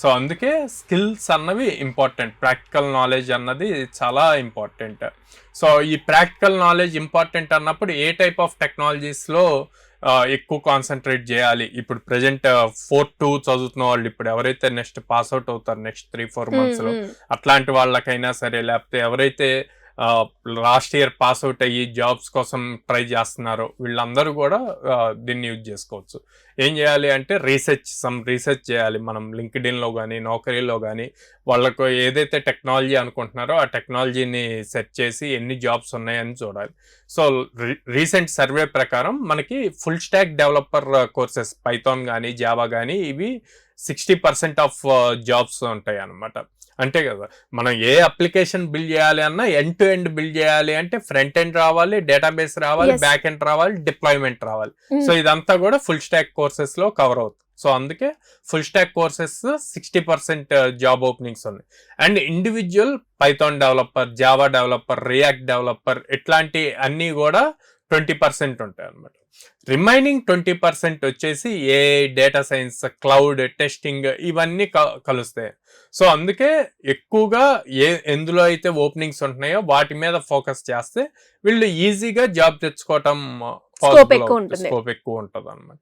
So అందుకే skills అన్నవి important, practical knowledge అన్నది చాలా ఇంపార్టెంట్. సో ఈ ప్రాక్టికల్ నాలెడ్జ్ ఇంపార్టెంట్ అన్నప్పుడు ఏ టైప్ ఆఫ్ టెక్నాలజీస్లో ఎక్కువ కాన్సన్ట్రేట్ చేయాలి? ఇప్పుడు ప్రజెంట్ 4-2 చదువుతున్న వాళ్ళు, ఇప్పుడు ఎవరైతే నెక్స్ట్ పాస్అవుట్ అవుతారు నెక్స్ట్ 3-4 monthsలో, అట్లాంటి వాళ్ళకైనా సరే, లేకపోతే ఎవరైతే లాస్ట్ ఇయర్ పాస్అవుట్ అయ్యి జాబ్స్ కోసం ట్రై చేస్తున్నారో వీళ్ళందరూ కూడా దీన్ని యూజ్ చేసుకోవచ్చు. ఏం చేయాలి అంటే రీసెర్చ్ చేయాలి. మనం లింక్డ్ఇన్లో కానీ నౌకరీలో కానీ వాళ్ళకు ఏదైతే టెక్నాలజీ అనుకుంటున్నారో ఆ టెక్నాలజీని సెర్చ్ చేసి ఎన్ని జాబ్స్ ఉన్నాయని చూడాలి. సో రీసెంట్ సర్వే ప్రకారం మనకి full stack developer courses, Python కానీ జావా కానీ, ఇవి 60% ఆఫ్ జాబ్స్ ఉంటాయి అన్నమాట. అంటే కదా, మనం ఏ అప్లికేషన్ బిల్డ్ చేయాలి అన్నా ఎండ్ టు ఎండ్ బిల్డ్ చేయాలి అంటే ఫ్రంట్ ఎండ్ రావాలి, డేటాబేస్ రావాలి, బ్యాక్ ఎండ్ రావాలి, డిప్లాయ్మెంట్ రావాలి. సో ఇదంతా కూడా ఫుల్ స్టాక్ కోర్సెస్ లో కవర్ అవుతుంది. సో అందుకే full stack courses 60% job openings ఉన్నాయి. And individual Python developer, Java developer, React developer, ఇట్లాంటి అన్నీ కూడా 20% ఉంటాయి అన్నమాట. రిమైనింగ్ 20% వచ్చేసి ఏ డేటా సైన్స్, క్లౌడ్, టెస్టింగ్, ఇవన్నీ కలుస్తాయి. సో అందుకే ఎక్కువగా ఎందులో అయితే ఓపెనింగ్స్ ఉంటున్నాయో వాటి మీద ఫోకస్ చేస్తే వీళ్ళు ఈజీగా జాబ్ తెచ్చుకోవటం స్కోప్ ఎక్కువ ఉంటుంది అన్నమాట.